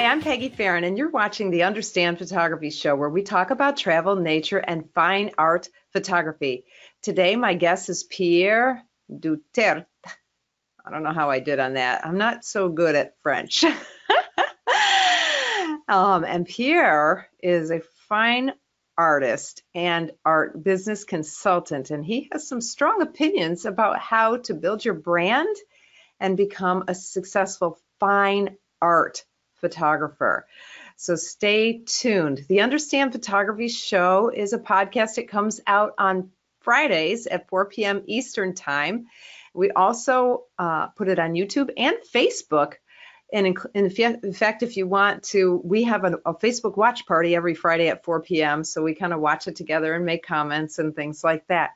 Hi, I'm Peggy Farron, and you're watching the Understand Photography Show, where we talk about travel, nature, and fine art photography. Today, my guest is Pierre Dutertre. I don't know how I did on that. I'm not so good at French. And Pierre is a fine artist and art business consultant, and he has some strong opinions about how to build your brand and become a successful fine art photographer. So stay tuned. The Understand Photography Show is a podcast. It comes out on Fridays at 4 p.m. Eastern Time. We also put it on YouTube and Facebook. And in fact, if you want to, we have a Facebook watch party every Friday at 4 p.m. So we kind of watch it together and make comments and things like that.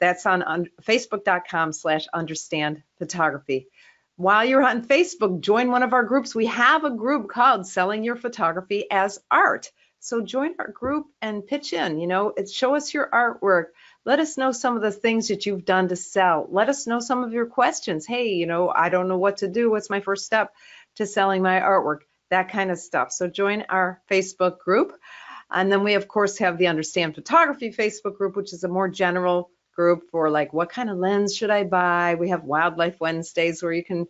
That's on facebook.com/understand photography. While you're on Facebook, join one of our groups. We have a group called Selling Your Photography as Art. So join our group and pitch in. Show us your artwork. Let us know some of the things that you've done to sell. Let us know some of your questions. Hey, I don't know what to do. What's my first step to selling my artwork? That kind of stuff. So join our Facebook group. And then we, of course, have the Understand Photography Facebook group, which is a more general group for like, what kind of lens should I buy? We have Wildlife Wednesdays where you can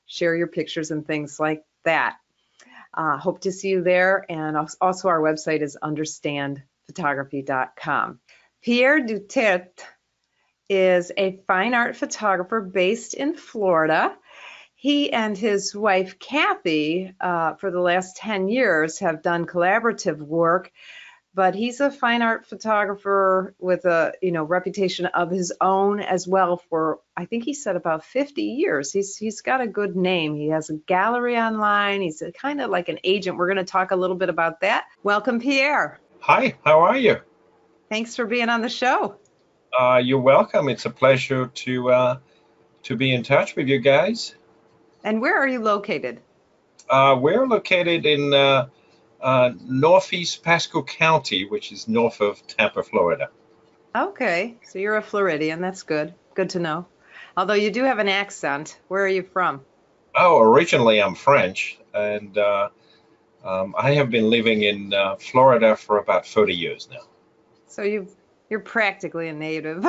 share your pictures and things like that. Hope to see you there. And also our website is understandphotography.com. Pierre Dutertre is a fine art photographer based in Florida. He and his wife, Kathy, for the last 10 years have done collaborative work. But he's a fine art photographer with a reputation of his own as well for, I think he said, about 50 years. He's got a good name. He has a gallery online. He's kind of like an agent. We're going to talk a little bit about that. Welcome, Pierre. Hi, how are you? Thanks for being on the show. You're welcome. It's a pleasure to be in touch with you guys. And where are you located? We're located in Northeast Pasco County, which is north of Tampa, Florida. Okay, so you're a Floridian. That's good. Good to know. Although you do have an accent. Where are you from? Oh, originally I'm French, and I have been living in Florida for about 30 years now. So you're practically a native.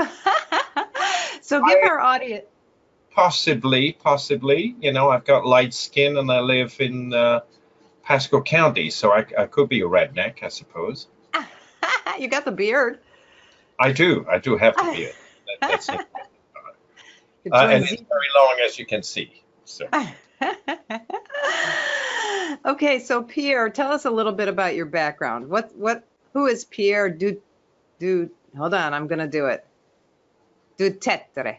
So give our audience. Possibly. I've got light skin and I live in Pasco County, so I could be a redneck, I suppose. You got the beard. I do have the beard. That's it. And it's very long, as you can see. So. Okay, so Pierre, tell us a little bit about your background. Who is Pierre hold on, I'm going to do it. Dutertre.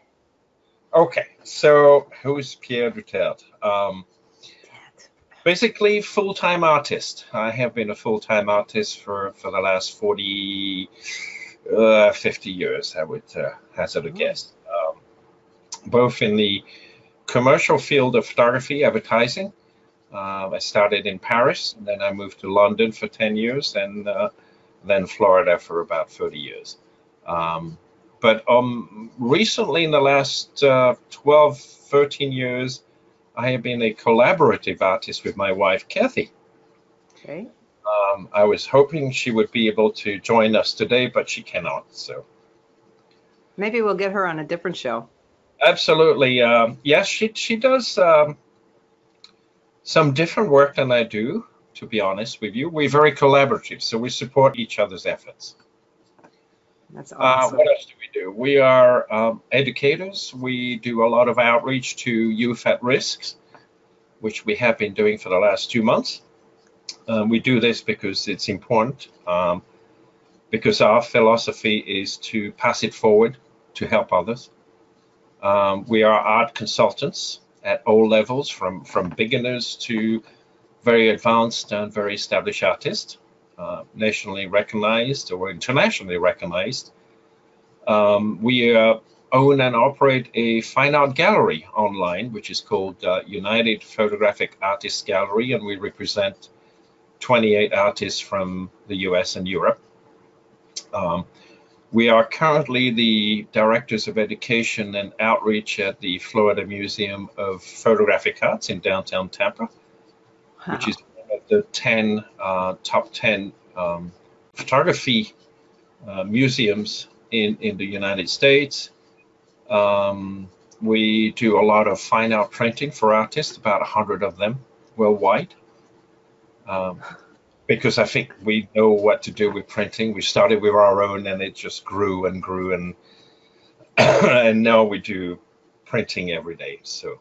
Okay, so who's Pierre Dutertre? Basically, full-time artist. I have been a full-time artist for the last 50 years, I would hazard a guess. Both in the commercial field of photography, advertising. I started in Paris, and then I moved to London for 10 years, and then Florida for about 30 years. But recently, in the last 12, 13 years, I have been a collaborative artist with my wife, Kathy. Okay. I was hoping she would be able to join us today, but she cannot. So maybe we'll get her on a different show. Absolutely. Yes, she does some different work than I do, to be honest with you. We're very collaborative, so we support each other's efforts. That's awesome. What else do we do? We are educators. We do a lot of outreach to youth at risk, which we have been doing for the last 2 months. We do this because it's important, because our philosophy is to pass it forward to help others. We are art consultants at all levels, from beginners to very advanced and very established artists. Nationally recognized or internationally recognized. We own and operate a fine art gallery online, which is called United Photographic Artists Gallery, and we represent 28 artists from the US and Europe. We are currently the Directors of Education and Outreach at the Florida Museum of Photographic Arts in downtown Tampa, which is one of the 10 top 10 photography museums in the United States. We do a lot of fine art printing for artists, about 100 of them worldwide. Because I think we know what to do with printing. We started with our own, and it just grew and grew, and and now we do printing every day. So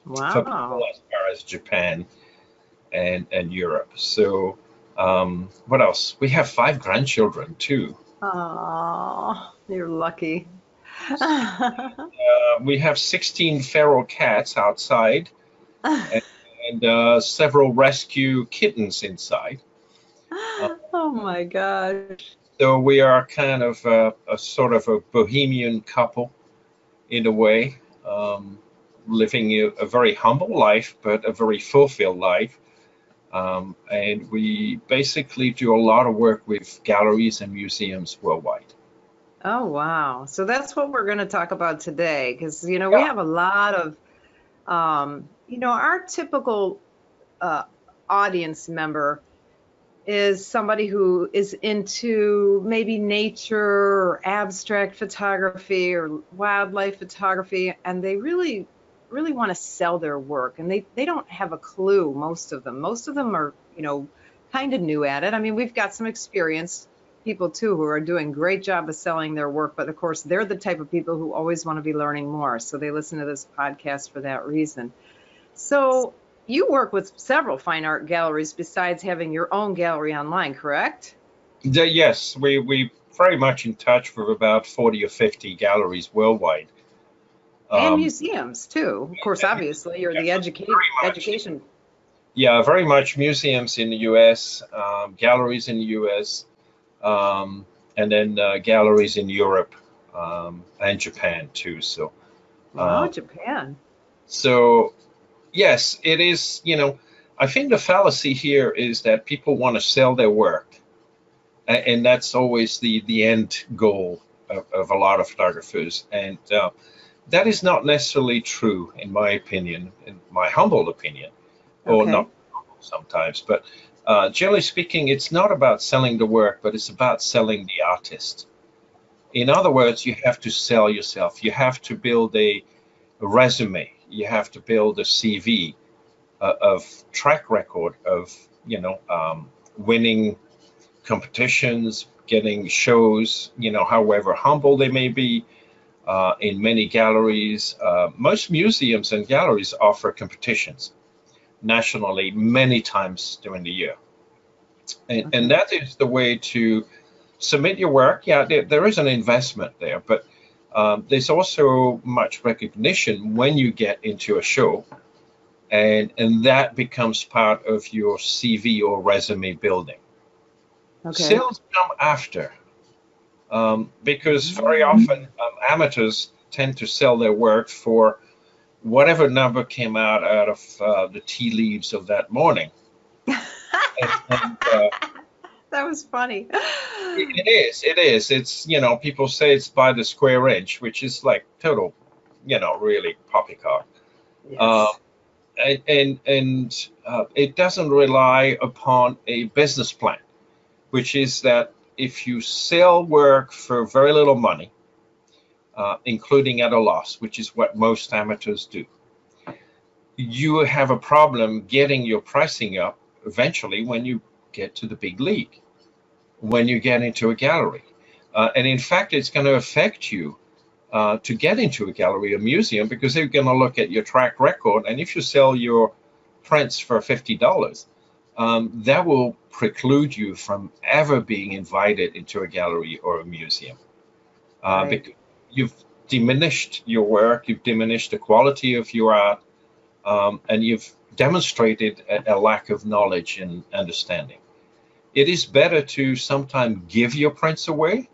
for people Wow. as far as Japan and Europe. So what else? We have 5 grandchildren too. Oh, you're lucky. We have 16 feral cats outside and several rescue kittens inside. Oh my gosh. So we are kind of a sort of a bohemian couple in a way, living a very humble life, but a very fulfilled life. And we basically do a lot of work with galleries and museums worldwide. Oh wow. So that's what we're going to talk about today, because we Yeah. have a lot of our typical audience member is somebody who is into maybe nature or abstract photography or wildlife photography, and they really, really want to sell their work, and they don't have a clue, most of them. Most of them are, kind of new at it. I mean, we've got some experienced people too who are doing a great job of selling their work, but of course, they're the type of people who always want to be learning more. So they listen to this podcast for that reason. So you work with several fine art galleries besides having your own gallery online, correct? Yes, we very much in touch with about 40 or 50 galleries worldwide. And Um, museums too. Of course, and obviously, you're yeah, the very much. education. Yeah, very much museums in the U.S., galleries in the U.S., and then galleries in Europe and Japan too. Wow, Um, Japan. so yes, it is. I think the fallacy here is that people want to sell their work, and that's always the end goal of a lot of photographers. And that is not necessarily true, in my opinion, in my humble opinion, or not Okay. sometimes, but generally speaking, it's not about selling the work, but it's about selling the artist. In other words, you have to sell yourself. You have to build a resume. You have to build a CV of track record of, winning competitions, getting shows, however humble they may be, in many galleries. Most museums and galleries offer competitions nationally many times during the year. And Okay. that is the way to submit your work. Yeah, there is an investment there, but there's also much recognition when you get into a show, and that becomes part of your CV or resume building. Okay. Sales come after, because very often Mm. amateurs tend to sell their work for whatever number came out of the tea leaves of that morning. And That was funny. it is, it is. It's, people say it's by the square inch, which is like total, really poppycock. Uh, Yes. and it doesn't rely upon a business plan, which is that if you sell work for very little money, including at a loss, which is what most amateurs do, you have a problem getting your pricing up eventually when you get to the big league, when you get into a gallery. And in fact, it's going to affect you to get into a gallery or museum, because they're going to look at your track record. And if you sell your prints for $50, that will preclude you from ever being invited into a gallery or a museum, Right. because you've diminished your work, you've diminished the quality of your art, and you've demonstrated a lack of knowledge and understanding. It is better to sometimes give your prints away,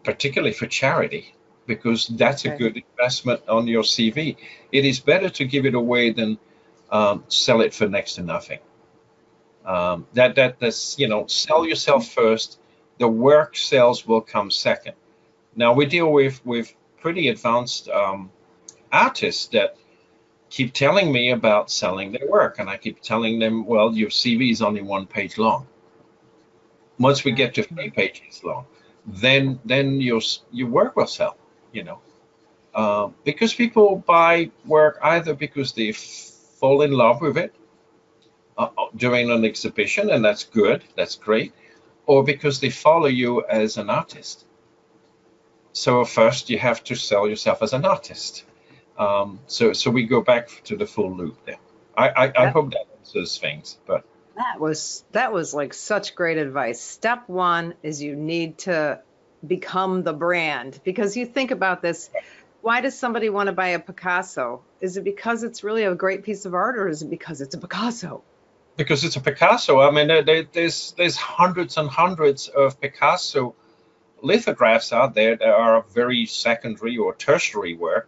particularly for charity, because that's a Okay. good investment on your CV. It is better to give it away than sell it for next to nothing. That's, sell yourself first. The work sales will come second. Now we deal with pretty advanced artists that keep telling me about selling their work, and I keep telling them, well, your CV is only 1 page long. Once we get to 3 pages long, then your work will sell, you know. Because people buy work either because they fall in love with it during an exhibition, and that's good, that's great, or because they follow you as an artist. So first you have to sell yourself as an artist. So we go back to the full loop there. I hope that answers things, but that was like such great advice. Step one is you need to become the brand, because you think about this. Why does somebody want to buy a Picasso? Is it because it's really a great piece of art, or is it because it's a Picasso? because it's a Picasso. I mean, there's hundreds and hundreds of Picasso lithographs out there that are very secondary or tertiary work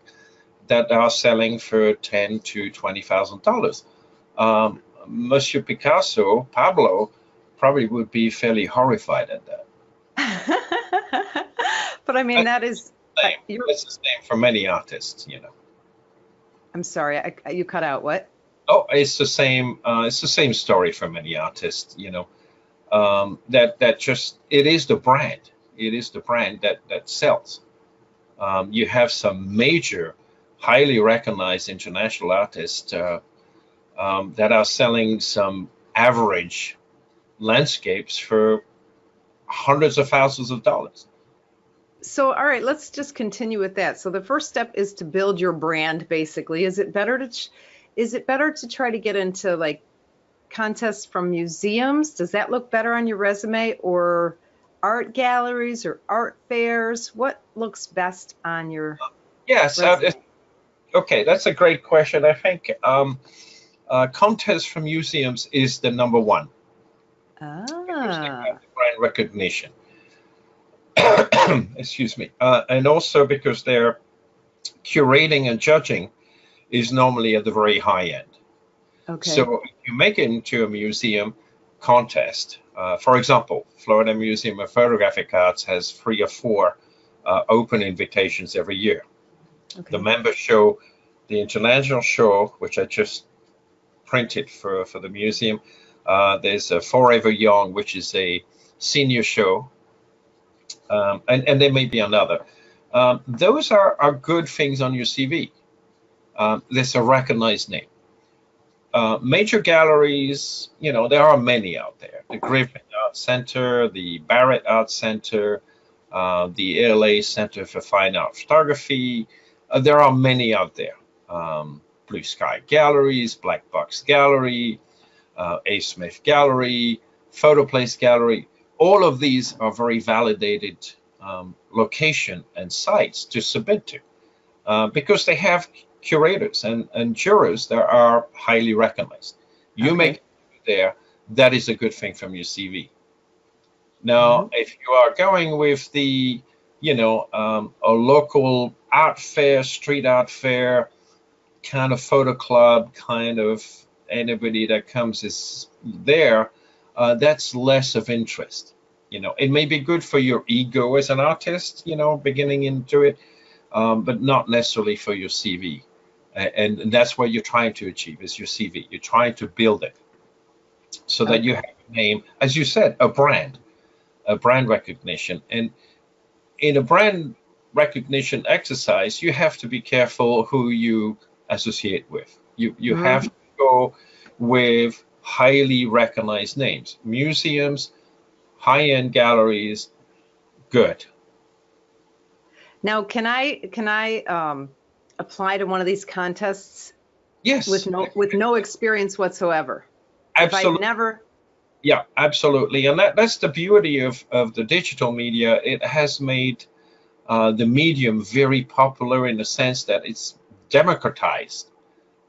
that are selling for $10,000 to $20,000. Monsieur Picasso, Pablo, probably would be fairly horrified at that. But I mean, that is. It's the same for many artists, you know. I'm sorry, you cut out. What? Oh, it's the same. It's the same story for many artists, you know. That just it is the brand. It is the brand that sells. You have some major, highly recognized international artists that are selling some average landscapes for hundreds of thousands of dollars. So, all right, let's just continue with that. So the first step is to build your brand, basically. Is it better to try to get into like contests from museums? Does that look better on your resume, or art galleries or art fairs? What looks best on your resume? Okay, that's a great question. I think contests from museums is the number one. Because they have the brand recognition. Excuse me. And also because their curating and judging is normally at the very high end. Okay. So if you make it into a museum contest, for example, Florida Museum of Photographic Arts has 3 or 4 open invitations every year. Okay. The member show, the international show, which I just printed for the museum, there's a Forever Young, which is a senior show. And there may be another. Those are good things on your CV. There's a recognized name. Major galleries, you know, there are many out there. The Griffin Art Center, the Barrett Art Center, the LA Center for Fine Art Photography. There are many out there. Blue Sky Galleries, Black Box Gallery, A. Smith Gallery, Photoplace Gallery. All of these are very validated location and sites to submit to because they have curators and jurors that are highly recognized. You make it there, that is a good thing from your CV. Now, if you are going with the, you know, a local art fair, street art fair, kind of photo club, kind of anybody that comes is there, that's less of interest. You know, it may be good for your ego as an artist, you know, beginning into it, but not necessarily for your CV. And that's what you're trying to achieve is your CV. You're trying to build it so that you have a name, as you said, a brand recognition. And in a brand recognition exercise, you have to be careful who you associate with. You have to go with highly recognized names. Museums, high-end galleries, good. Now, can I apply to one of these contests? Yes. With no experience whatsoever. Absolutely. If I've never. Yeah, absolutely. And that's the beauty of the digital media. It has made the medium very popular in the sense that it's democratized.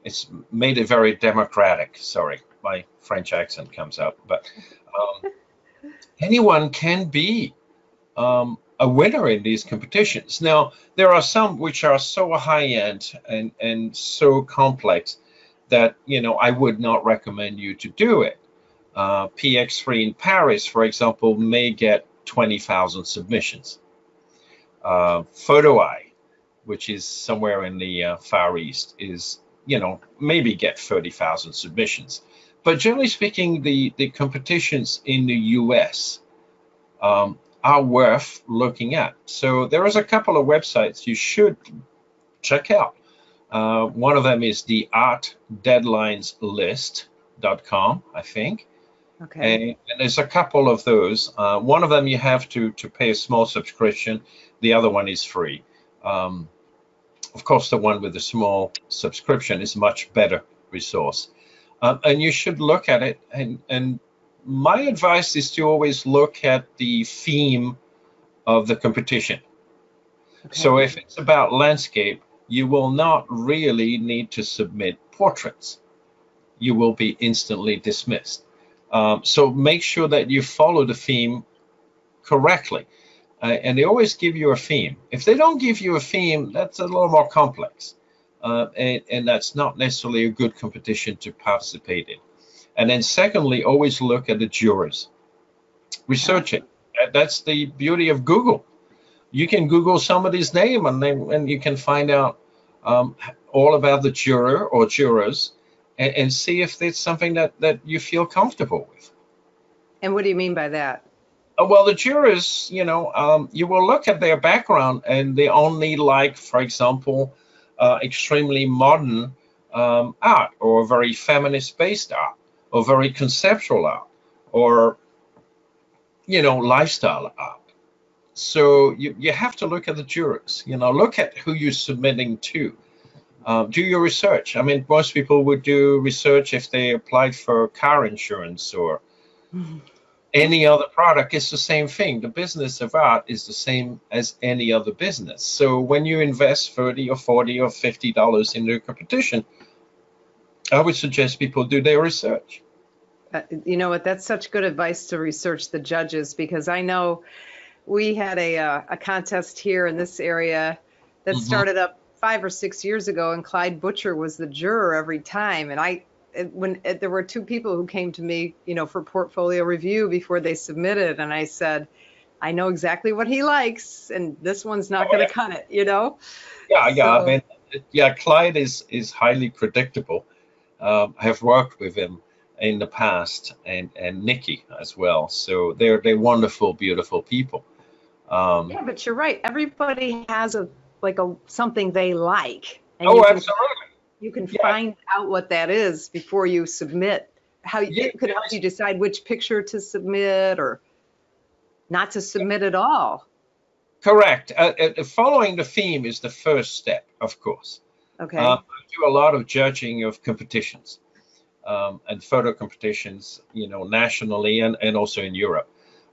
It's made it very democratic. Sorry, my French accent comes out, but anyone can be a winner in these competitions. Now, there are some which are so high-end and so complex that, you know, I would not recommend you to do it. PX3 in Paris, for example, may get 20,000 submissions. Photo Eye, which is somewhere in the Far East, is maybe get 30,000 submissions. But generally speaking, the competitions in the US are worth looking at. So there is a couple of websites you should check out. One of them is the artdeadlineslist.com, I think. Okay. And there's a couple of those. One of them you have to pay a small subscription. The other one is free. Of course, the one with the small subscription is a much better resource. And you should look at it. And my advice is to always look at the theme of the competition. Okay. So if it's about landscape, you will not really need to submit portraits. You will be instantly dismissed. So make sure that you follow the theme correctly. And they always give you a theme. If they don't give you a theme, that's a little more complex. And that's not necessarily a good competition to participate in. And then secondly, always look at the jurors. Research it. That's the beauty of Google. You can Google somebody's name and you can find out all about the juror or jurors and see if it's something that you feel comfortable with. And what do you mean by that? Well, the jurors, you will look at their background and they only like, for example, extremely modern art or very feminist-based art or very conceptual art or, lifestyle art. So you have to look at the jurors, look at who you're submitting to. Do your research. I mean, most people would do research if they applied for car insurance or any other product. It's the same thing. The business of art is the same as any other business. So when you invest $30 or $40 or $50 into a competition, I would suggest people do their research. You know what? That's such good advice to research the judges, because I know we had a contest here in this area that started up 5 or 6 years ago, and Clyde Butcher was the juror every time. And there were 2 people who came to me, for portfolio review before they submitted, and I said, I know exactly what he likes, and this one's not going to cut it, Yeah. So, I mean, Clyde is highly predictable. I have worked with him in the past, and Nikki as well. So they're wonderful, beautiful people. yeah, but you're right. Everybody has something they like, and Absolutely. you can find out what that is before you submit. It could help you decide which picture to submit or not to submit at all. Correct. Following the theme is the first step, of course. Okay. I do a lot of judging of competitions and photo competitions, nationally and also in Europe.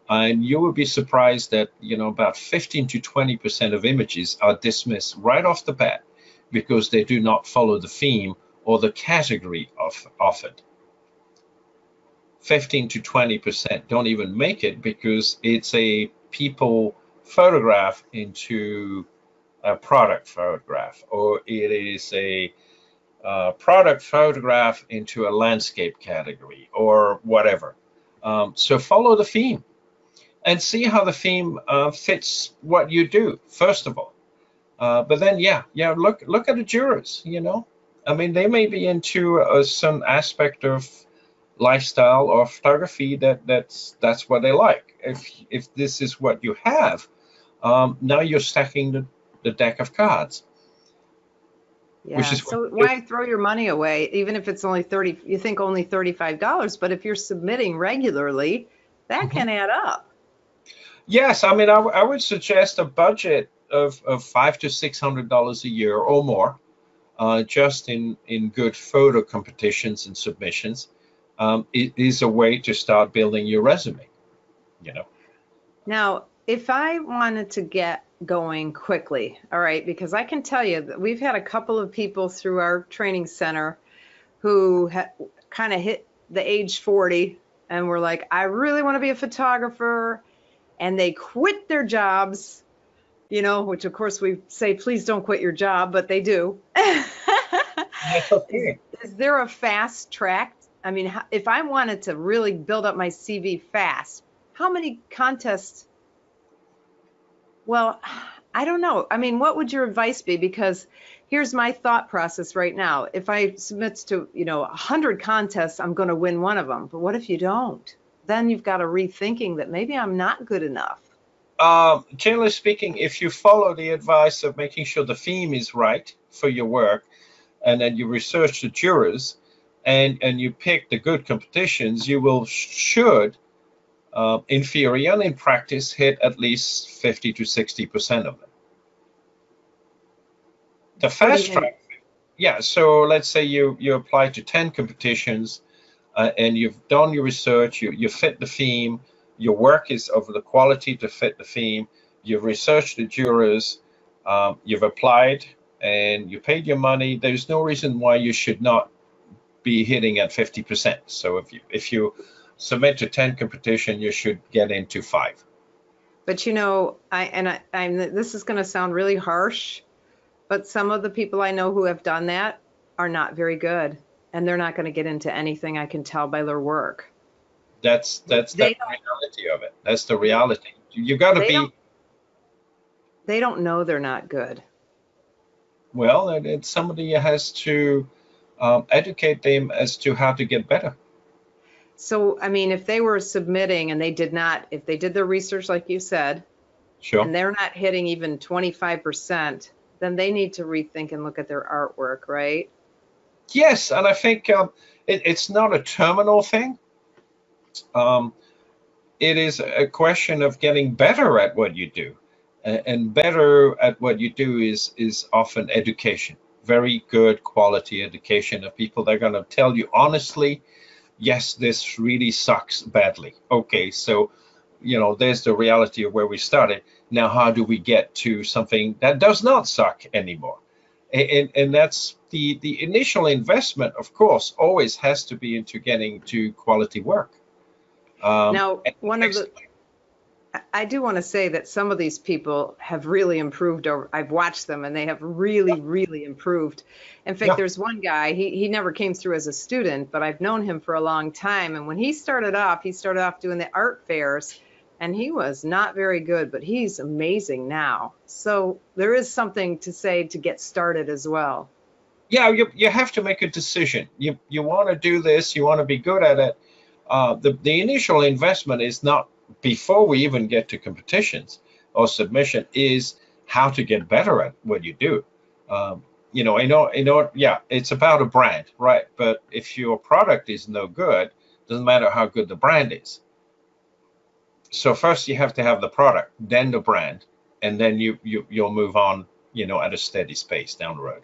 And you will be surprised that, about 15 to 20% of images are dismissed right off the bat because they do not follow the theme or the category offered. 15 to 20% don't even make it because it's a people photograph into a product photograph, or it is a product photograph into a landscape category or whatever. So follow the theme and see how the theme fits what you do, first of all. But then, look at the jurors, I mean, they may be into some aspect of lifestyle or photography that's what they like. If this is what you have, now you're stacking the deck of cards. Yeah. So why throw your money away, even if it's only you think only $35, but if you're submitting regularly, that can add up. Yes, I mean, I would suggest a budget of $500 to $600 a year or more, just in good photo competitions and submissions. It is a way to start building your resume, Now, if I wanted to get going quickly, all right, because I can tell you that we've had a couple of people through our training center who kind of hit the age 40 and were like, I really want to be a photographer. And they quit their jobs, which of course we say, please don't quit your job, but they do. That's okay. Is there a fast track? I mean, if I wanted to really build up my CV fast, how many contests? Well, I don't know. I mean, what would your advice be? Because here's my thought process right now. If I submit to, 100 contests, I'm going to win one of them. But what if you don't? Then you've got a rethinking that maybe I'm not good enough. Generally speaking, if you follow the advice of making sure the theme is right for your work, and then you research the jurors, and you pick the good competitions, you will should, in theory and in practice, hit at least 50 to 60% of them. The fast track, yeah. So let's say you apply to 10 competitions, and you've done your research, you fit the theme, your work is of the quality to fit the theme, you've researched the jurors, you've applied, and you paid your money. There's no reason why you should not be hitting at 50%. So if you submit to 10 competition, you should get into 5. But this is going to sound really harsh, but some of the people I know who have done that are not very good, and they're not going to get into anything, I can tell by their work. That's the reality of it. That's the reality. You got to be. They don't know they're not good. Well, somebody has to educate them as to how to get better. So, I mean, if they were submitting and if they did their research like you said, sure, and they're not hitting even 25%, then they need to rethink and look at their artwork, right? Yes, and I think it's not a terminal thing. It is a question of getting better at what you do. And better at what you do is often education, very good quality education of people that are going to tell you honestly, yes, this really sucks badly. Okay, so, there's the reality of where we started. Now, how do we get to something that does not suck anymore? And that's the initial investment, of course, always has to be into getting to quality work. Now, I do want to say that some of these people have really improved. I've watched them, and they have really, really improved. In fact, there's one guy, he never came through as a student, but I've known him for a long time. And when he started off doing the art fairs, and he was not very good, but he's amazing now. So there is something to say to get started as well. Yeah, you have to make a decision. You want to do this, you want to be good at it. The initial investment is not before we even get to competitions or submission, is how to get better at what you do. It's about a brand, right? But if your product is no good, doesn't matter how good the brand is. So first you have to have the product, then the brand, and then you'll move on, at a steady pace down the road.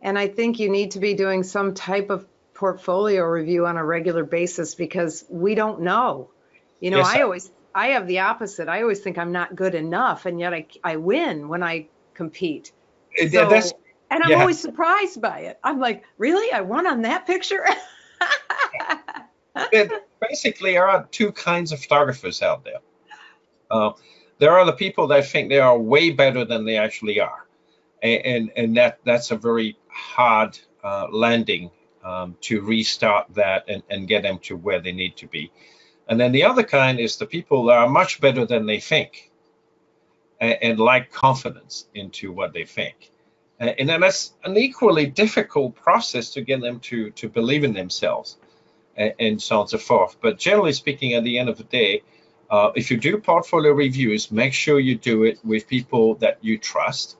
And I think you need to be doing some type of portfolio review on a regular basis, because we don't know. Yes, I have the opposite. I always think I'm not good enough, and yet I win when I compete. And I'm always surprised by it. I'm like, really? I won on that picture? Basically, there are two kinds of photographers out there. There are the people that think they are way better than they actually are. And that's a very hard landing to restart that and get them to where they need to be. And then the other kind is the people that are much better than they think and lack confidence into what they think. And then that's an equally difficult process to get them to believe in themselves and so on and so forth. But generally speaking, at the end of the day, if you do portfolio reviews, make sure you do it with people that you trust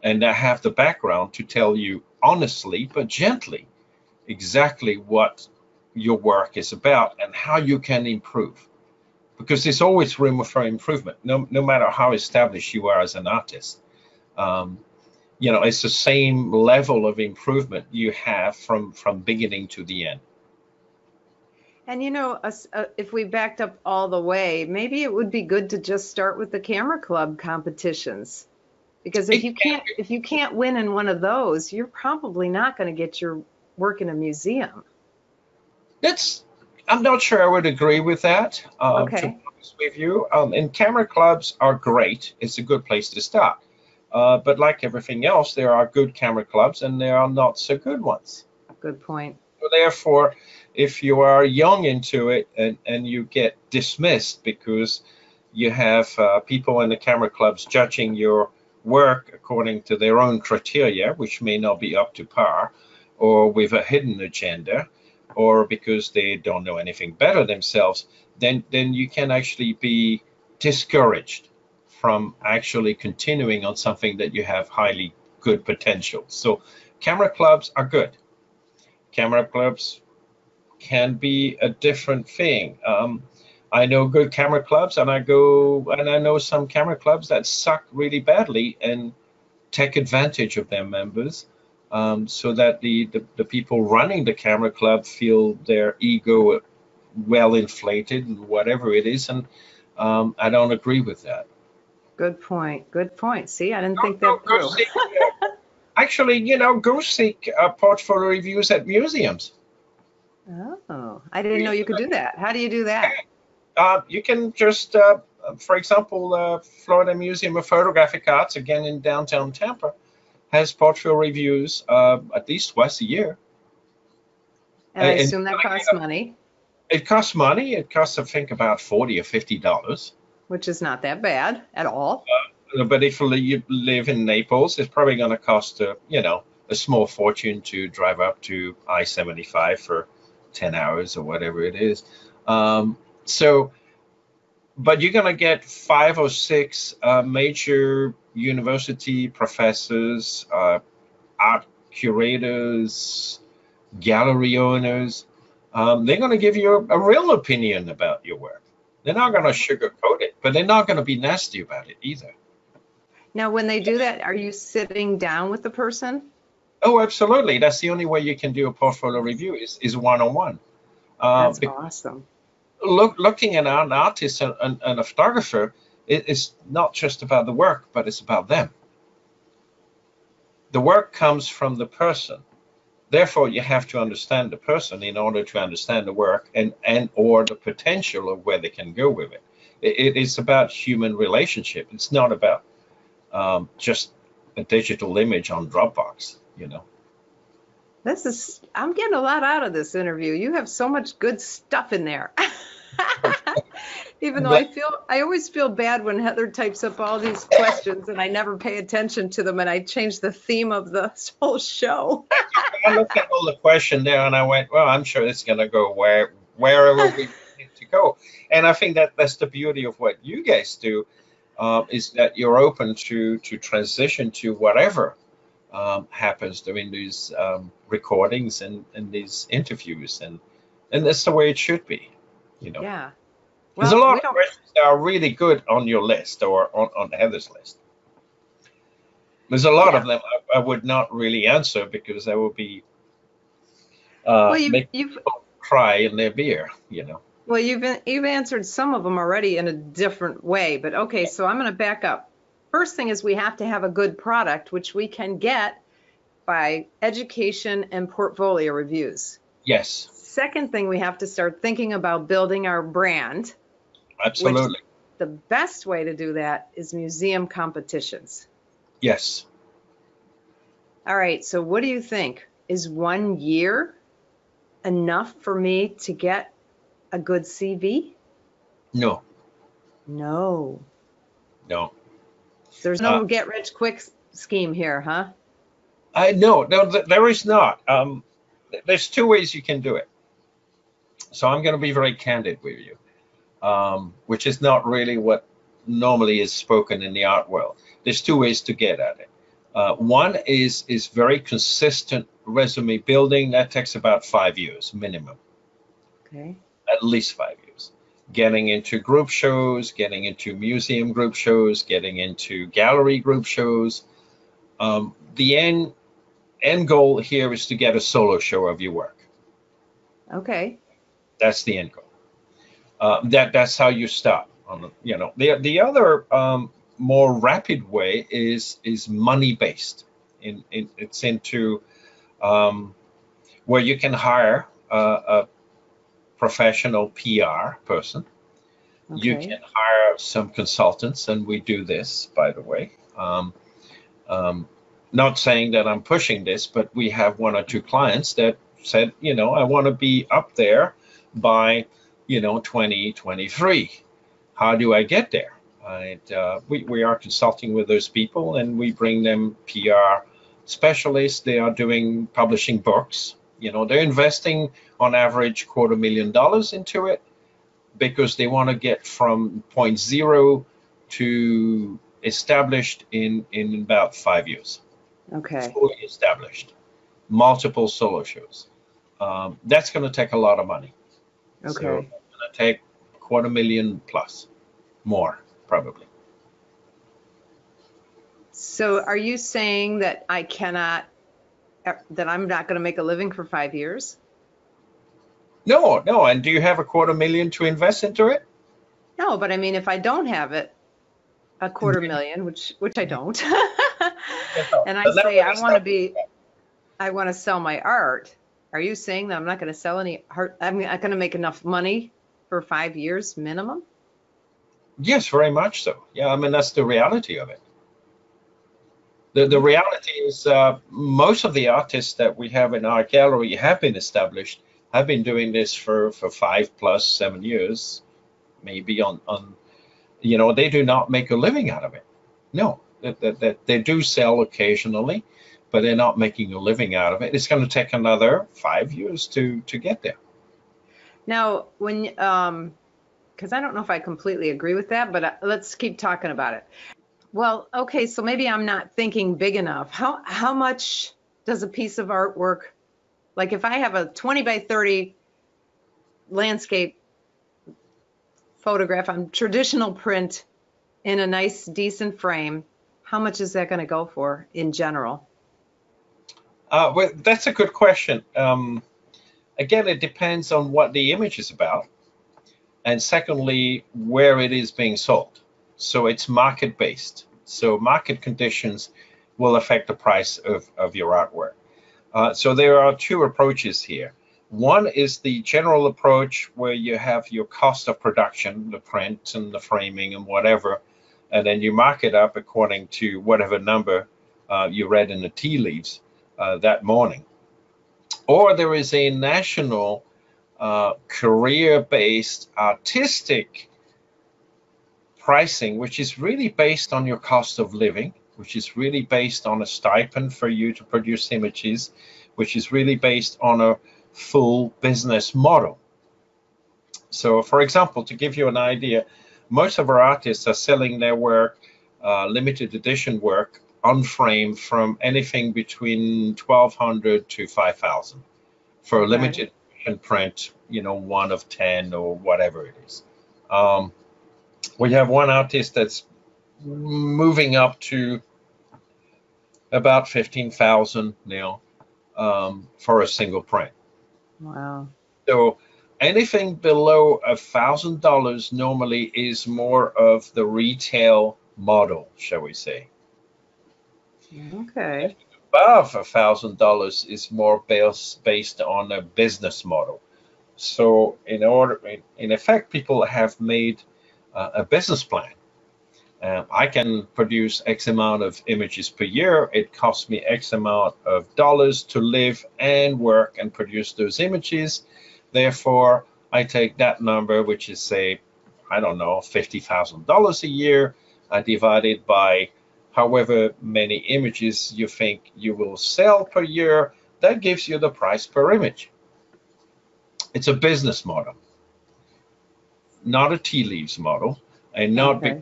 and that have the background to tell you honestly but gently exactly what your work is about and how you can improve, because there's always room for improvement, no matter how established you are as an artist. It's the same level of improvement you have from beginning to the end. And if we backed up all the way, maybe it would be good to just start with the camera club competitions, because if you can't win in one of those, you're probably not going to get your work in a museum. I'm not sure I would agree with that. Okay. To be honest with you, and camera clubs are great. It's a good place to start. But like everything else, there are good camera clubs and there are not so good ones. Good point. So therefore, if you are young into it and you get dismissed because You have people in the camera clubs judging your work according to their own criteria, which may not be up to par, or with a hidden agenda, or because they don't know anything better themselves, then you can actually be discouraged from actually continuing on something that you have highly good potential. So camera clubs are good. Camera clubs can be a different thing. I know good camera clubs, and I know some camera clubs that suck really badly and take advantage of their members, so that the people running the camera club feel their ego well inflated, whatever it is, and I don't agree with that. Good point. Good point. See, I didn't think that through. Actually, go seek portfolio reviews at museums. Oh, I didn't know you could do that. How do you do that? You can just, for example, Florida Museum of Photographic Arts, again in downtown Tampa, has portfolio reviews at least twice a year. And I assume that costs money. It costs money. It costs, I think, about $40 or $50. Which is not that bad at all. But if you live in Naples, it's probably going to cost a small fortune to drive up to I-75 for 10 hours or whatever it is. But you're going to get 5 or 6 major university professors, art curators, gallery owners. They're going to give you a real opinion about your work. They're not going to sugarcoat it, but they're not going to be nasty about it either. Now, when they do that, are you sitting down with the person? Oh, absolutely. That's the only way you can do a portfolio review is one-on-one. That's awesome. Looking at an artist and a photographer, it's not just about the work, but it's about them. The work comes from the person. Therefore, you have to understand the person in order to understand the work and or the potential of where they can go with it. It is about human relationship. It's not about just a digital image on Dropbox, I'm getting a lot out of this interview. You have so much good stuff in there. Even though I always feel bad when Heather types up all these questions and I never pay attention to them, and I change the theme of the whole show. I looked at all the question there and I went, well, I'm sure it's going to go wherever we need to go. And I think that's the beauty of what you guys do, is that you're open to transition to whatever happens during these recordings and these interviews, and that's the way it should be. Yeah. Well, there's a lot of questions that are really good on your list or on Heather's list. There's a lot of them I would not really answer because I would be making people cry in their beer, Well, you've answered some of them already in a different way, but okay, so I'm going to back up. First thing is we have to have a good product, which we can get by education and portfolio reviews. Yes. Second thing, we have to start thinking about building our brand. Absolutely. The best way to do that is museum competitions. Yes. All right, so what do you think? Is 1 year enough for me to get a good CV? No. No. No. There's no get-rich-quick scheme here, huh? No, there is not. There's 2 ways you can do it. So I'm going to be very candid with you, which is not really what normally is spoken in the art world. There's 2 ways to get at it. One is very consistent resume building. That takes about 5 years minimum. Okay. At least 5 years. Getting into group shows, getting into museum group shows, getting into gallery group shows. The end goal here is to get a solo show of your work. Okay. That's the end goal. That's how you start. The other more rapid way is money based. It's into where you can hire a professional PR person. Okay. You can hire some consultants, and we do this, by the way. Not saying that I'm pushing this, but we have 1 or 2 clients that said, I want to be up there by, 2023. how do I get there? We are consulting with those people, and we bring them PR specialists. They are doing publishing books. They're investing on average $250,000 into it because they want to get from point zero to established in about 5 years. Okay. Fully established, multiple solo shows. That's going to take a lot of money. Okay. So it's going to take $250,000 plus, more probably. So are you saying that that I'm not going to make a living for 5 years? No. And do you have $250,000 to invest into it? No, but I mean, if I don't have it, $250,000, which I don't, and I say I want to sell my art. Are you saying that I'm not going to sell any art? I'm not going to make enough money for 5 years minimum? Yes, very much so. Yeah, I mean, that's the reality of it. The reality is most of the artists that we have in our gallery have been established, have been doing this for 5 plus 7 years, maybe on they do not make a living out of it. No, they do sell occasionally, but they're not making a living out of it. It's going to take another 5 years to get there. Now, when because I don't know if I completely agree with that, but let's keep talking about it. Well, okay, so maybe I'm not thinking big enough. How much does a piece of artwork, like if I have a 20 by 30 landscape photograph on traditional print in a nice, decent frame, how much is that going to go for in general? Well, that's a good question. Again, it depends on what the image is about, and secondly, where it is being sold. So it's market-based. So market conditions will affect the price of your artwork. So there are two approaches here. One is the general approach where you have your cost of production, the print and the framing and whatever, and then you mark it up according to whatever number you read in the tea leaves that morning. Or there is a national career-based artistic pricing, which is really based on your cost of living, which is really based on a stipend for you to produce images, which is really based on a full business model. So, for example, to give you an idea, most of our artists are selling their work, limited edition work, unframed, from anything between $1,200 to $5,000 for a limited edition print, 1 of 10 or whatever it is. We have one artist that's moving up to about 15,000 now for a single print. Wow. So anything below $1,000 normally is more of the retail model, shall we say. Okay. Above $1,000 is more based on a business model. So in effect, people have made a business plan. I can produce X amount of images per year. It costs me X amount of dollars to live and work and produce those images. Therefore, I take that number, which is, say, I don't know, $50,000 a year, divided by however many images you think you will sell per year. That gives you the price per image. It's a business model, not a tea leaves model, and not because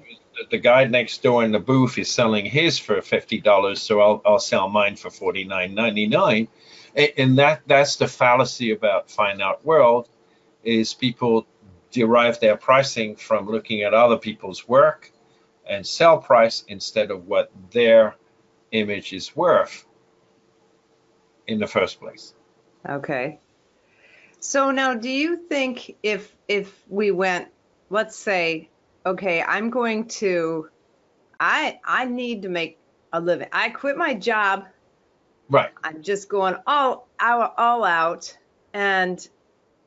the guy next door in the booth is selling his for $50, so I'll sell mine for $49.99. And that's the fallacy about fine art world, is people derive their pricing from looking at other people's work and sell price instead of what their image is worth in the first place. Okay. So now, do you think if we went, let's say, okay, I need to make a living. I quit my job. Right. I'm just going all out, and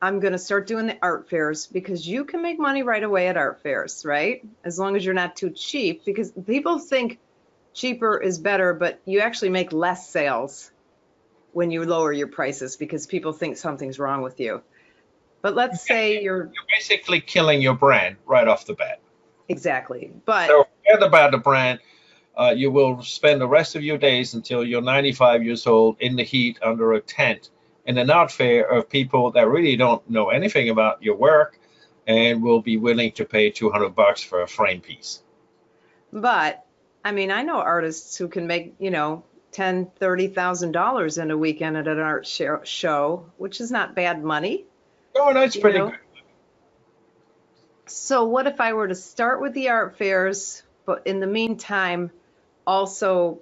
I'm going to start doing the art fairs, because you can make money right away at art fairs, right? As long as you're not too cheap, because people think cheaper is better, but you actually make less sales when you lower your prices because people think something's wrong with you. But let's say you're basically killing your brand right off the bat. exactly. But So forget about the brand. You will spend the rest of your days until you're 95 years old in the heat under a tent in an art fair of people that really don't know anything about your work and will be willing to pay $200 for a frame piece. But I mean, I know artists who can make, $10,000, $30,000 in a weekend at an art show, which is not bad money, Oh, that's you pretty know. good. So what if I were to start with the art fairs, but in the meantime, also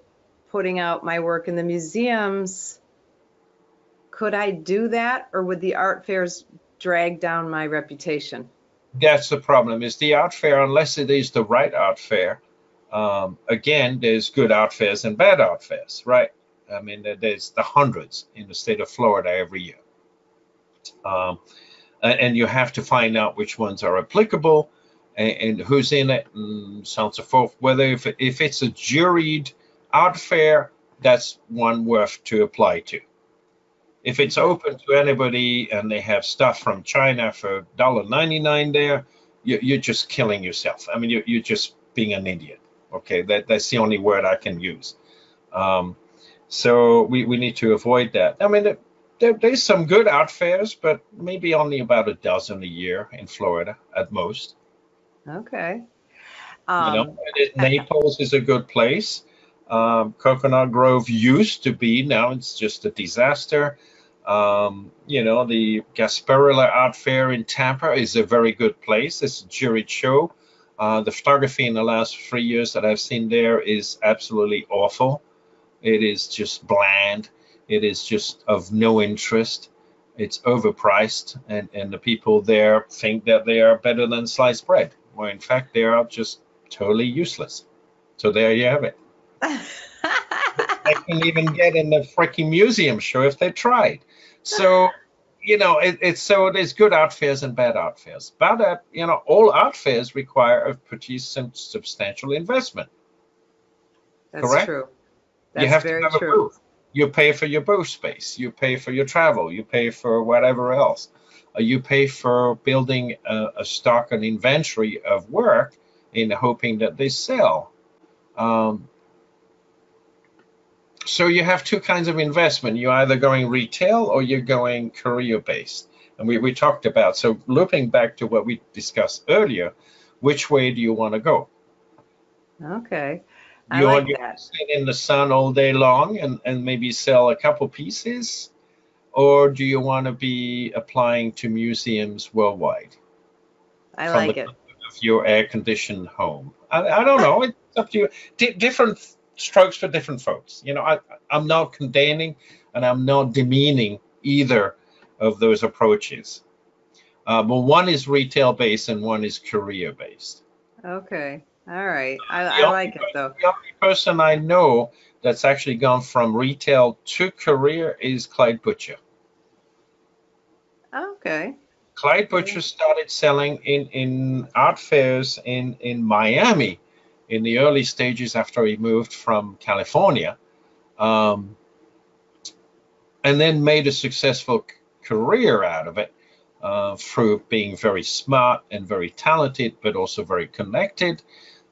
putting out my work in the museums? Could I do that, or would the art fairs drag down my reputation? That's the problem is the art fair, unless it is the right art fair. Again, there's good art fairs and bad art fairs, right? I mean, there's the hundreds in the state of Florida every year. And you have to find out which ones are applicable and who's in it and so on and so forth. Whether if it's a juried art fair, that's one worth to apply to. If it's open to anybody and they have stuff from China for $1.99 there, you're just killing yourself. I mean, you're just being an idiot. Okay, that's the only word I can use. So we need to avoid that. I mean, there's some good art fairs, but maybe only about a dozen a year in Florida at most. Okay. Naples is a good place. Coconut Grove used to be, now it's just a disaster. The Gasparilla Art Fair in Tampa is a very good place. It's a juried show. The photography in the last 3 years that I've seen there is absolutely awful. It is just bland. It is just of no interest. It's overpriced, and the people there think that they are better than sliced bread, where in fact they are just totally useless. So there you have it. They can even get in the freaking museum show if they tried. So, so there's good art fairs and bad art fairs. But, all art fairs require a pretty substantial investment. That's correct? true. You have That's to very have a true. booth. You pay for your booth space. You pay for your travel. You pay for whatever else. You pay for building a stock and inventory of work in hoping that they sell. So you have two kinds of investment. You're either going retail or you're going career-based. And we talked about, so looping back to what we discussed earlier, which way do you want to go? Okay. I You like want to that. sit in the sun all day long and maybe sell a couple pieces? Or do you want to be applying to museums worldwide I from the like it. comfort of your air-conditioned home? I don't know. It's up to you. Different strokes for different folks. I'm not condemning and I'm not demeaning either of those approaches. But one is retail-based and one is career-based. Okay. All right. I The only like it though. The only person I know that's actually gone from retail to career is Clyde Butcher. Okay. Clyde Butcher started selling in art fairs in Miami in the early stages after he moved from California, and then made a successful career out of it through being very smart and very talented, but also very connected.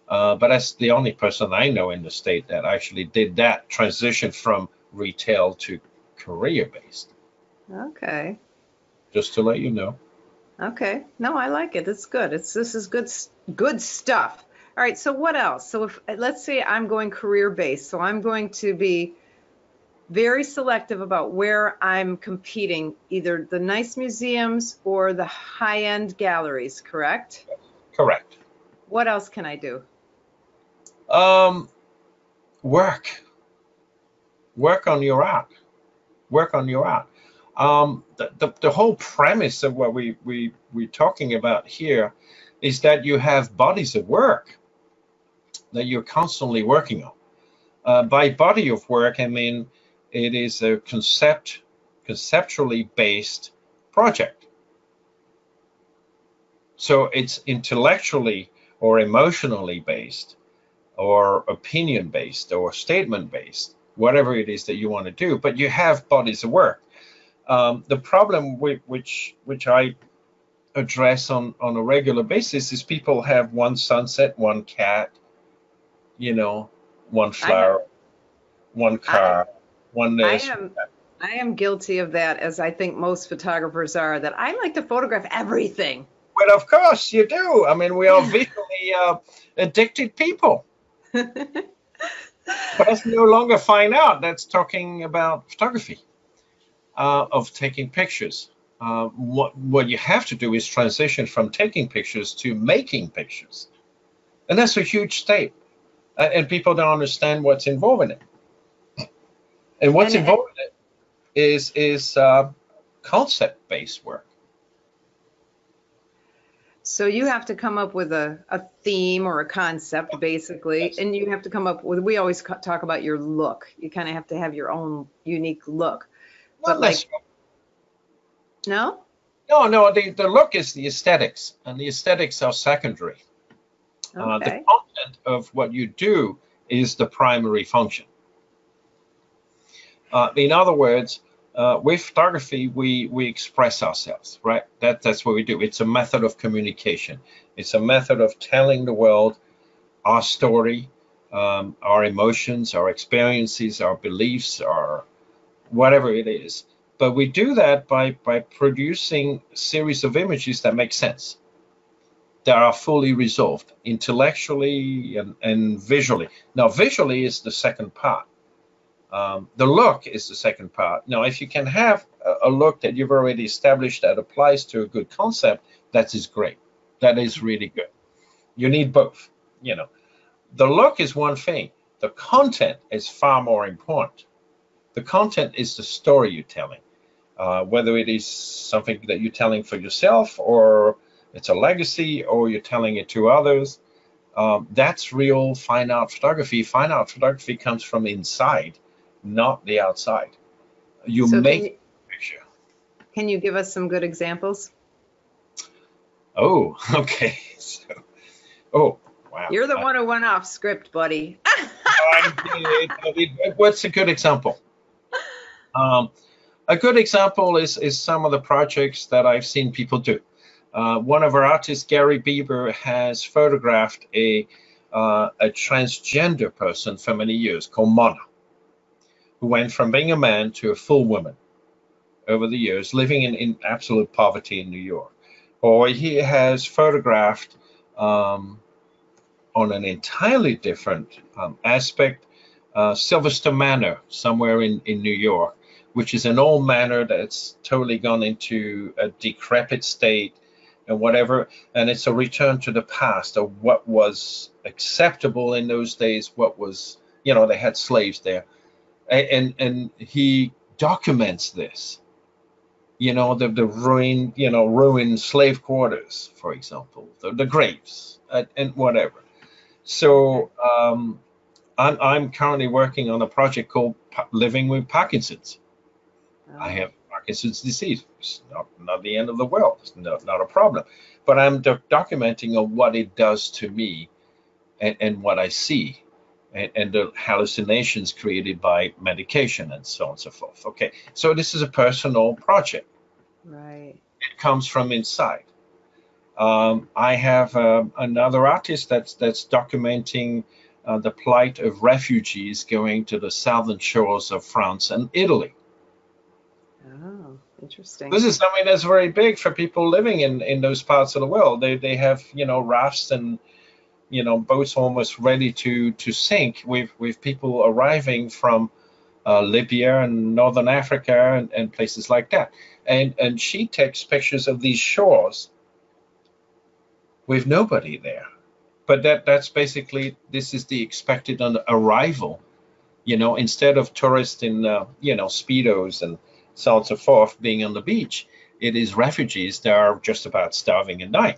But that's the only person I know in the state that actually did that transition from retail to career-based. Okay. Just to let you know. Okay. No, I like it. It's good. This is good stuff. All right. So what else? So if let's say I'm going career based, so I'm going to be very selective about where I'm competing, either the nice museums or the high-end galleries, correct? Correct. What else can I do? Work on your art. Work on your art. The whole premise of what we're talking about here is that you have bodies of work that you're constantly working on. By body of work, I mean it is a conceptually based project. So it's intellectually or emotionally based, or opinion based, or statement based, whatever it is that you want to do. But you have bodies of work. The problem which I address on a regular basis is people have one sunset, one cat, you know, one I have, flower, one I, car, one I this. am, I am guilty of that, as I think most photographers are, that I like to photograph everything. Well, of course you do. I mean, we are visually addicted people. But that's no longer fine art. That's talking about photography, of taking pictures. What you have to do is transition from taking pictures to making pictures, and that's a huge step. And people don't understand what's involved in it. And what's And involved in it is concept-based work. so you have to come up with a theme or a concept, basically, and you have to come up with, we always talk about your look. You kind of have to have your own unique look. Not But like, necessarily. no? No. The look is the aesthetics, and the aesthetics are secondary. The Okay. content of what you do is the primary function. In other words, with photography, we express ourselves, right? That's what we do. It's a method of communication. It's a method of telling the world our story, our emotions, our experiences, our beliefs, our whatever it is. But we do that by producing a series of images that make sense, that are fully resolved intellectually and visually. Now, visually is the second part. The look is the second part. Now, if you can have a look that you've already established that applies to a good concept, that is great. That is really good. You need both. You know, the look is one thing. The content is far more important. The content is the story you're telling, whether it is something that you're telling for yourself, or it's a legacy, or you're telling it to others. That's real fine art photography. Fine art photography comes from inside, not the outside. You So make a picture. can you give us some good examples? Oh, okay. So, oh, wow. You're the one who went off script, buddy. I did. What's a good example? A good example is some of the projects that I've seen people do. One of our artists, Gary Bieber, has photographed a transgender person for many years called Mona, who went from being a man to a full woman over the years, living in absolute poverty in New York. Or he has photographed on an entirely different aspect, Sylvester Manor, somewhere in New York, which is an old manor that's totally gone into a decrepit state and whatever. And it's a return to the past of what was acceptable in those days, what was, they had slaves there. And he documents this, the ruined slave quarters, for example, the graves and whatever. So I'm currently working on a project called Living with Parkinson's. I have Parkinson's disease. It's not the end of the world. It's not a problem. But I'm documenting on what it does to me and what I see, and the hallucinations created by medication and so on and so forth. Okay, so this is a personal project. Right. It comes from inside. I have another artist that's documenting the plight of refugees going to the southern shores of France and Italy. Oh, interesting. This is something that's very big for people living in those parts of the world. They have rafts and boats almost ready to sink with people arriving from Libya and Northern Africa and places like that. And she takes pictures of these shores with nobody there. But that's basically, this is the expected arrival. Instead of tourists in Speedos and so on and so forth being on the beach, it is refugees that are just about starving and dying.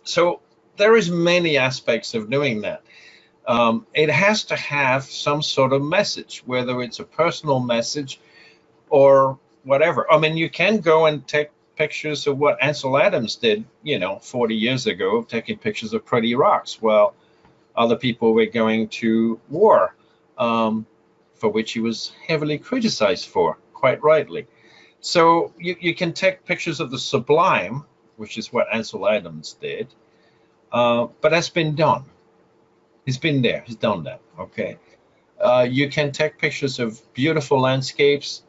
So there is many aspects of doing that. It has to have some sort of message, whether it's a personal message or whatever. I mean, you can go and take pictures of what Ansel Adams did, 40 years ago, taking pictures of pretty rocks. Well, other people were going to war, for which he was heavily criticized for, quite rightly. So you can take pictures of the sublime, which is what Ansel Adams did. But that's been done. He's been there. He's done that. Okay. You can take pictures of beautiful landscapes,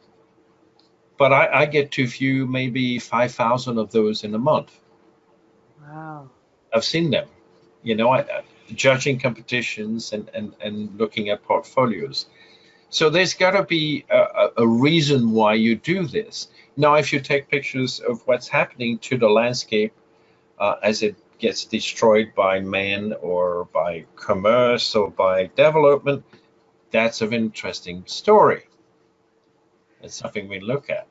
but I get too few, maybe 5,000 of those in a month. Wow. I've seen them, you know, judging competitions and looking at portfolios. So there's got to be a reason why you do this. Now, if you take pictures of what's happening to the landscape as it gets destroyed by man or by commerce or by development, that's an interesting story. It's something we look at.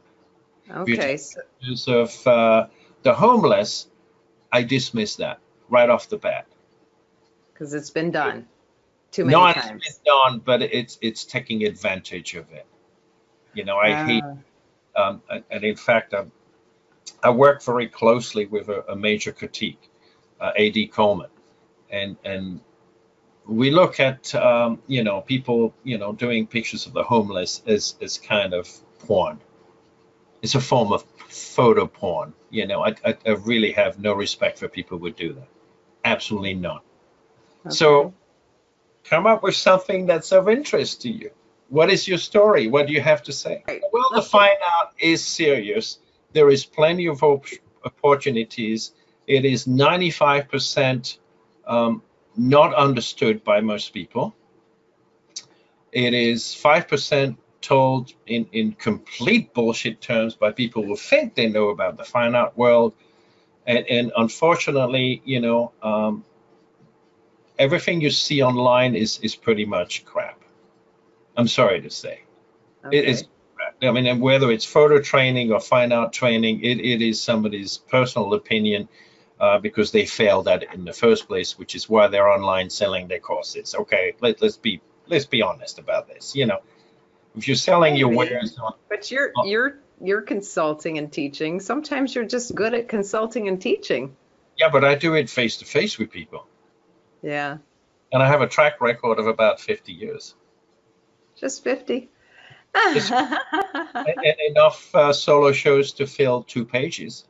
If you Okay. take pictures of the homeless, I dismiss that right off the bat. Because it's been done too No, many it's times. been done, but it's taking advantage of it. You know, I hate, and in fact, I work very closely with a major critique, A.D. Coleman, and we look at you know, people, you know, doing pictures of the homeless as kind of porn. It's a form of photo porn. You know, I really have no respect for people who would do that. Absolutely none. Okay. So come up with something that's of interest to you. What is your story? What do you have to say? Well, the fine art is serious. There is plenty of opportunities. It is 95% not understood by most people. It is 5% told in complete bullshit terms by people who think they know about the fine art world. And unfortunately, you know, everything you see online is pretty much crap. I'm sorry to say. It's crap. I mean, and whether it's photo training or fine art training, it is somebody's personal opinion because they failed at it in the first place, which is why they're online selling their courses. Okay, let's be honest about this. You know, if you're selling your wares on, But you're consulting and teaching. Sometimes you're just good at consulting and teaching. yeah, but I do it face to face with people, Yeah. and I have a track record of about 50 years. Just 50. Just and enough solo shows to fill 2 pages.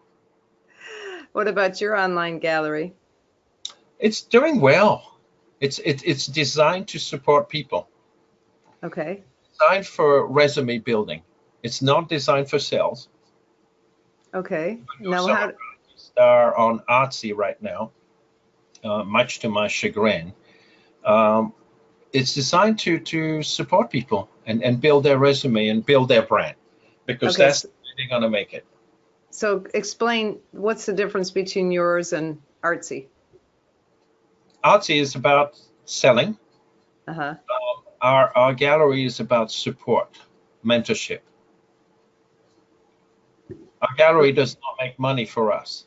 What about your online gallery? It's doing well. It's designed to support people. Okay. Designed for resume building. It's not designed for sales. Okay. Now Some how artists are on Artsy right now, much to my chagrin. It's designed to support people and build their resume and build their brand, because Okay, that's the way they're going to make it. so explain what's the difference between yours and artsy? Artsy is about selling. Uh-huh. Our gallery is about support, mentorship. Our gallery does not make money for us.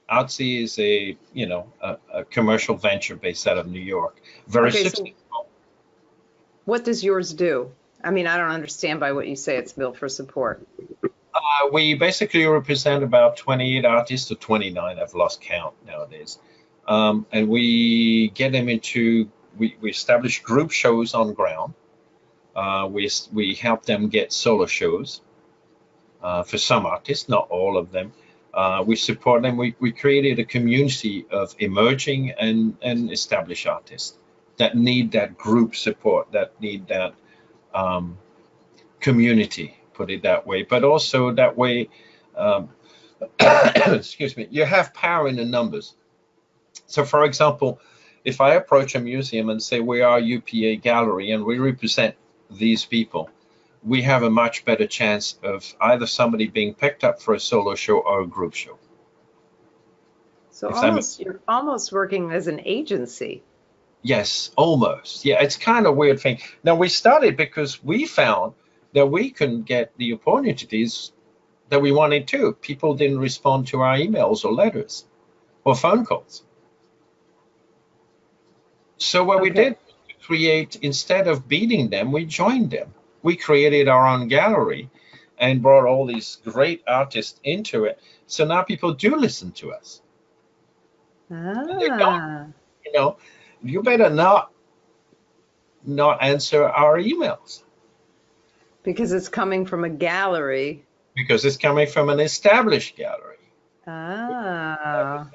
Artsy is a, you know, a commercial venture based out of New York. Very Okay, so successful. what does yours do? I mean, I don't understand by what you say it's built for support. We basically represent about 28 artists, or 29, I've lost count nowadays. And we get them into, we establish group shows on ground. We help them get solo shows for some artists, not all of them. We support them. We created a community of emerging and established artists that need that group support, that need that community, put it that way. But also that way, excuse me, you have power in the numbers. So for example, if I approach a museum and say we are UPA Gallery and we represent these people, we have a much better chance of either somebody being picked up for a solo show or a group show. So almost you're almost working as an agency. Yes, almost. Yeah, it's kind of a weird thing. Now, we started because we found that we couldn't get the opportunities that we wanted to. People didn't respond to our emails or letters or phone calls. So what we did was to create, instead of beating them, we joined them. We created our own gallery and brought all these great artists into it. So now people do listen to us. And they don't, you know, you better not answer our emails. Because it's coming from a gallery. Because it's coming from an established gallery. Ah.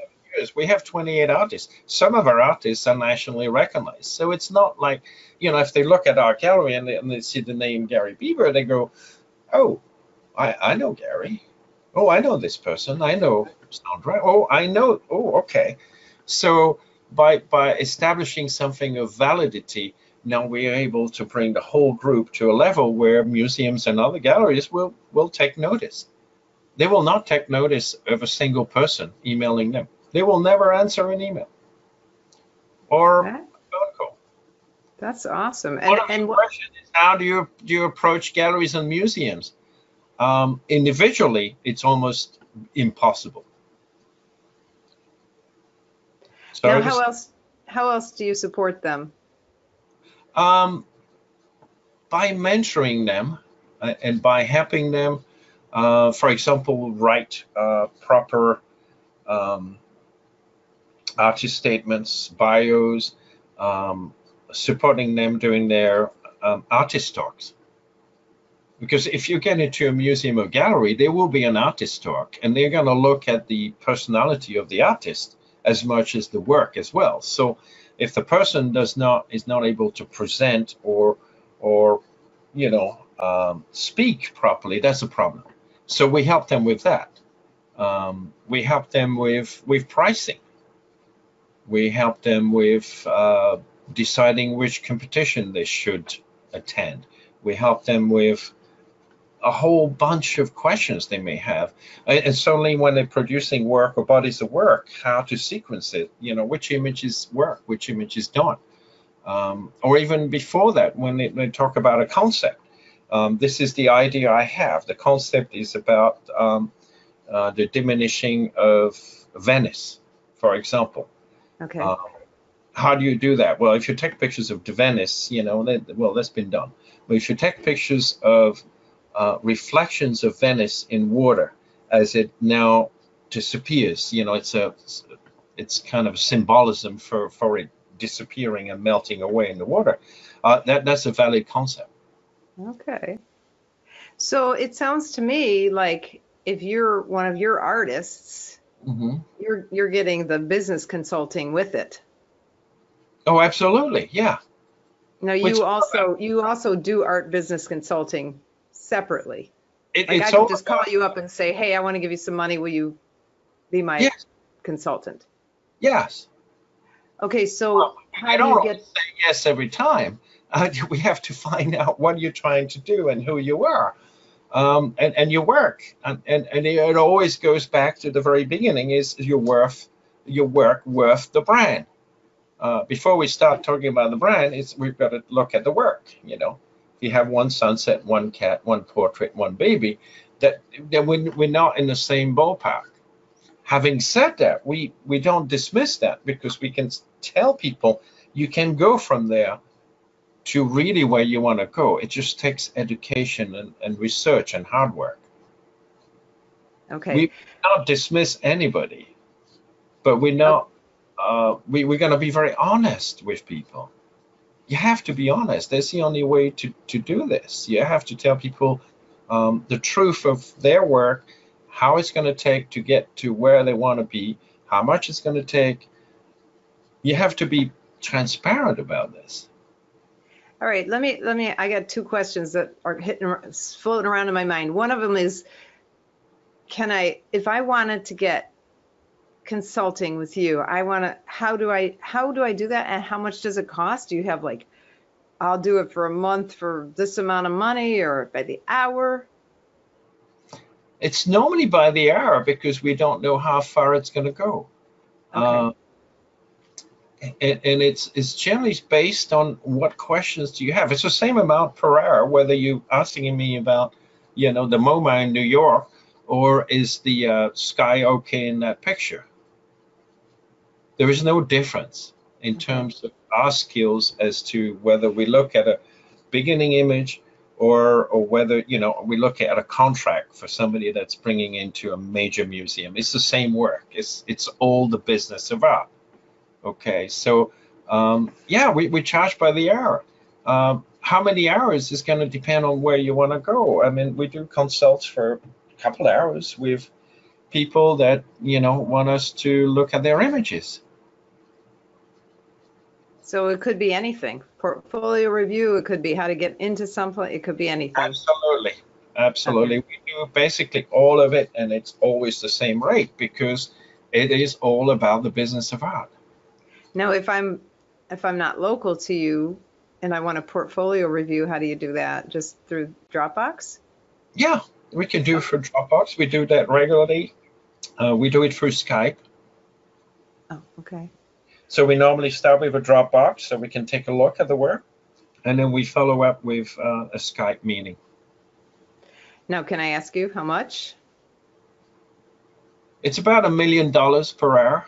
We have 28 artists. Some of our artists are nationally recognized. So it's not like, if they look at our gallery and they see the name Gary Bieber, they go, oh, I know Gary. Oh, I know this person. I know Sandra. Oh, I know. Oh, okay. So by establishing something of validity, now we are able to bring the whole group to a level where museums and other galleries will take notice. They will not take notice of a single person emailing them. They will never answer an email or That, phone call. that's awesome. One of And the what? questions is, how do you approach galleries and museums? Individually, it's almost impossible. Now, Sorry to say. how else do you support them? Um, by mentoring them and by helping them, for example, write proper um, artist statements, bios, supporting them during their artist talks. Because if you get into a museum or gallery, there will be an artist talk, and they're going to look at the personality of the artist as much as the work as well. So if the person is not able to present or speak properly, that's a problem. So we help them with that. We help them with pricing. We help them with deciding which competition they should attend. We help them with a whole bunch of questions they may have. And certainly when they're producing work or bodies of work, how to sequence it, which images work, which images don't. Or even before that, when they talk about a concept. This is the idea I have. The concept is about the diminishing of Venice, for example. Okay. How do you do that? Well, if you take pictures of Venice, that's been done. But if you take pictures of reflections of Venice in water as it now disappears, it's kind of a symbolism for it disappearing and melting away in the water. That's a valid concept. Okay. So it sounds to me like if you're one of your artists, Mm-hmm. you're getting the business consulting with it. Oh, absolutely, yeah. Now It's you also do art business consulting separately. Like I it's could all just call about, you up and say, "Hey, I want to give you some money. Will you be my yes, consultant?" yes. Okay, Well, so I how do don't you always get? say yes every time. We have to find out what you're trying to do and who you are, and your work, and it always goes back to the very beginning: is your work worth the brand? Before we start talking about the brand, we've got to look at the work. If you have one sunset, one cat, one portrait, one baby, that we're not in the same ballpark. Having said that, we don't dismiss that because we can tell people you can go from there to really where you want to go. It just takes education and research and hard work. Okay. We not dismiss anybody, but we're Uh, not. We're going to be very honest with people. You have to be honest. That's the only way to do this. You have to tell people the truth of their work, how it's going to take to get to where they want to be, how much it's going to take. You have to be transparent about this. all right, I got two questions that are floating around in my mind. One of them is, if I wanted to get consulting with you, how do I do that, and how much does it cost? Do you have like, I'll do it for a month for this amount of money, or by the hour? It's normally by the hour because we don't know how far it's going to go. Okay. And it's generally based on what questions do you have. It's the same amount per hour, whether you're asking me about, the MoMA in New York, or is the sky okay in that picture. There is no difference in Okay. terms of our skills as to whether we look at a beginning image or whether we look at a contract for somebody that's bringing into a major museum. It's the same work. It's all the business of art. Okay, so yeah, we charge by the hour. How many hours is going to depend on where you want to go. I mean, we do consults for a couple hours with people that, want us to look at their images. So it could be anything. Portfolio review, it could be how to get into something, it could be anything. Absolutely. Absolutely. Okay. We do basically all of it, and it's always the same rate because it is all about the business of art. Now, if I'm not local to you and I want a portfolio review, how do you do that? Just through Dropbox? Yeah, we can do for Dropbox. We do that regularly. We do it through Skype. Oh, okay. So we normally start with a Dropbox so we can take a look at the work, and then we follow up with a Skype meeting. Now, can I ask you how much? It's about $1 million per hour.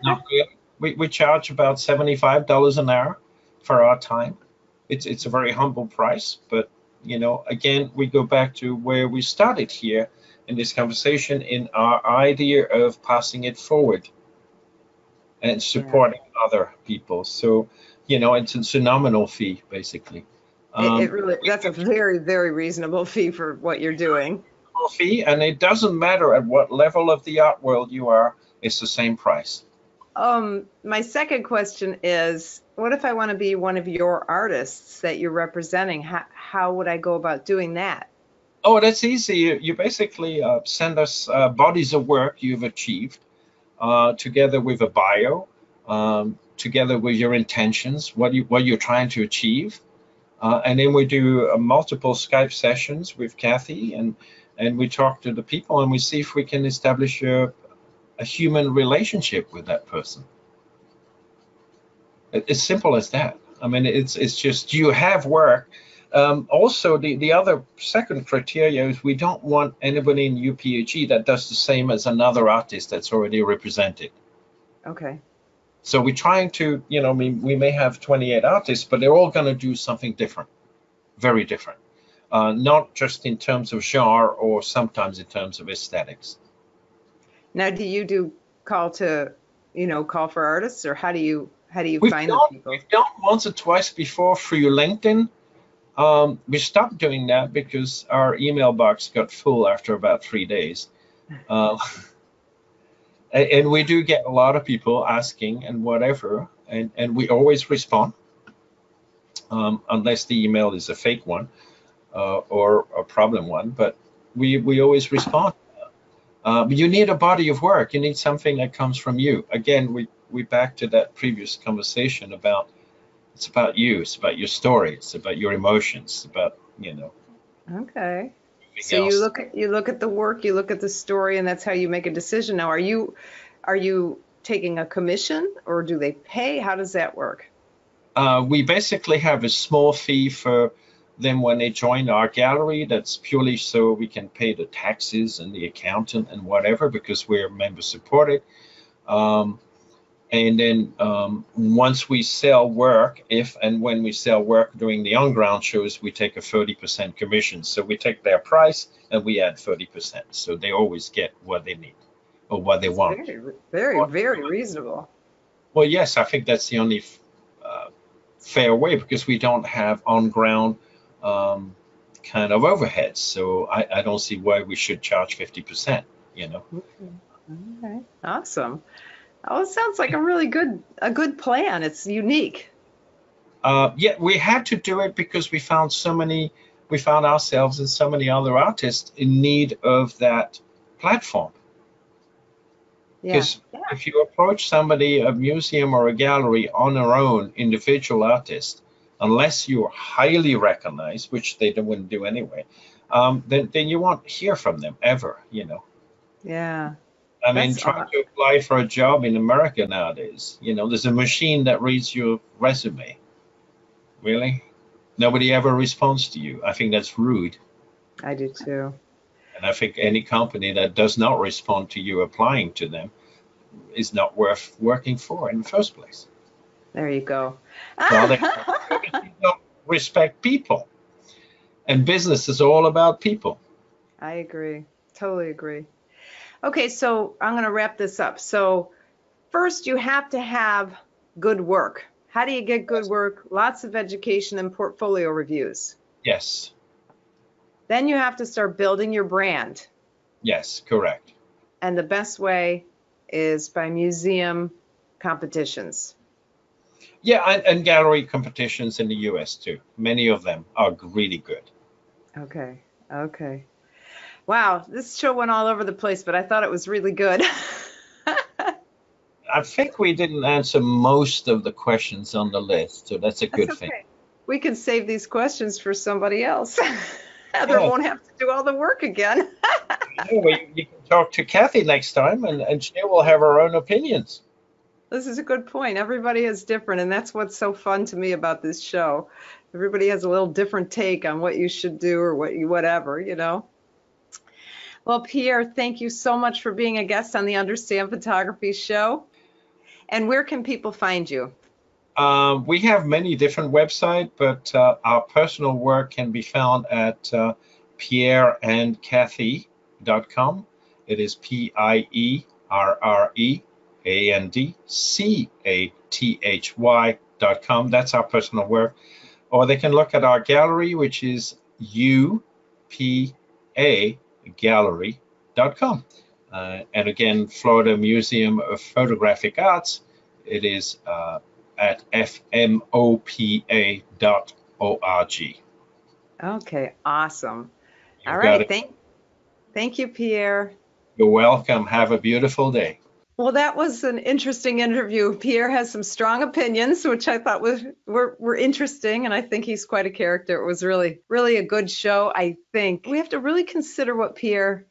Not really. We charge about $75 an hour for our time. It's a very humble price, but again, we go back to where we started here in this conversation in our idea of passing it forward and supporting other people. So, it's a nominal fee, basically. It really, that's a very, very reasonable fee for what you're doing. Fee, and it doesn't matter at what level of the art world you are, it's the same price. My second question is, what if I want to be one of your artists that you're representing? How would I go about doing that? Oh, that's easy. You basically send us bodies of work you've achieved, together with a bio, together with your intentions, what you're trying to achieve, and then we do multiple Skype sessions with Kathy, and we talk to the people, and we see if we can establish a human relationship with that person. It's simple as that. I mean, it's just you have work. Also, the other second criteria is we don't want anybody in UPAG that does the same as another artist that's already represented. Okay. So we're trying to, we may have 28 artists, but they're all going to do something different, very different. Not just in terms of genre or sometimes in terms of aesthetics. Now, do you do call for artists, or how do you find the people? We've done once or twice before through LinkedIn. We stopped doing that because our email box got full after about 3 days. And we do get a lot of people asking and whatever, and we always respond, unless the email is a fake one or a problem one, but we always respond. But you need a body of work. You need something that comes from you. Again, we back to that previous conversation about it's about you. It's about your story. It's about your emotions. It's about Okay. So you look at the work, you look at the story, and that's how you make a decision. Now, are you taking a commission, or do they pay? How does that work? We basically have a small fee for them when they join our gallery. That's purely so we can pay the taxes and the accountant and whatever, because we're member supported. And then once we sell work, if and when we sell work during the on-ground shows, we take a 30% commission. So we take their price and we add 30%. So they always get what they need or what they want. Very, very, very reasonable. Well, yes, I think that's the only fair way, because we don't have on-ground kind of overheads. So I don't see why we should charge 50%, Okay, awesome. Oh, it sounds like a really good plan. It's unique. Yeah, we had to do it because we found ourselves and so many other artists in need of that platform. Because if you approach somebody, a museum or a gallery, on their own, individual artist, unless you're highly recognized, which they wouldn't do anyway, then you won't hear from them ever, Yeah. I mean, trying to apply for a job in America nowadays, there's a machine that reads your resume. Really? Nobody ever responds to you. I think that's rude. I do too. And I think any company that does not respond to you applying to them is not worth working for in the first place. There you go. Well, they don't respect people. And business is all about people. I agree. Totally agree. Okay, so I'm going to wrap this up. So first, you have to have good work. How do you get good work? Lots of education and portfolio reviews. Yes. Then you have to start building your brand. Yes, correct. And the best way is by museum competitions. Yeah, and gallery competitions in the US too. Many of them are really good. Okay. Okay. Wow, this show went all over the place, but I thought it was really good. I think we didn't answer most of the questions on the list, so that's a That's good thing. okay. We can save these questions for somebody else. Heather Yeah, won't have to do all the work again. you can talk to Kathy next time, and she will have her own opinions. This is a good point. Everybody is different, and that's what's so fun to me about this show. Everybody has a little different take on what you should do or whatever, you know. Well, Pierre, thank you so much for being a guest on the Understand Photography show. And where can people find you? We have many different websites, but our personal work can be found at pierreandcathy.com. It is pierreandcathy.com. That's our personal work. Or they can look at our gallery, which is upagallery.com. And again, Florida Museum of Photographic Arts, it is at fmopa.org. Okay, awesome. All You got right, it. thank you, Pierre. You're welcome. Have a beautiful day. Well, that was an interesting interview. Pierre has some strong opinions, which I thought were interesting, and I think he's quite a character. It was really a good show. I think we have to really consider what Pierre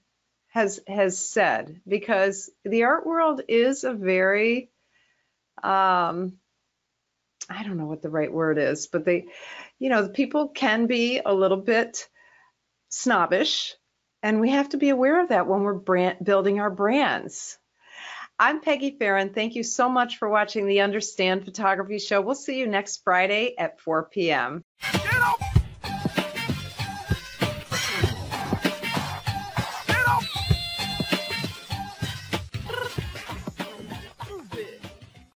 has said, because the art world is a very I don't know what the right word is, but the people can be a little bit snobbish, and we have to be aware of that when we're building our brands. I'm Peggy Farron. Thank you so much for watching the Understand Photography show. We'll see you next Friday at 4 p.m. Get up!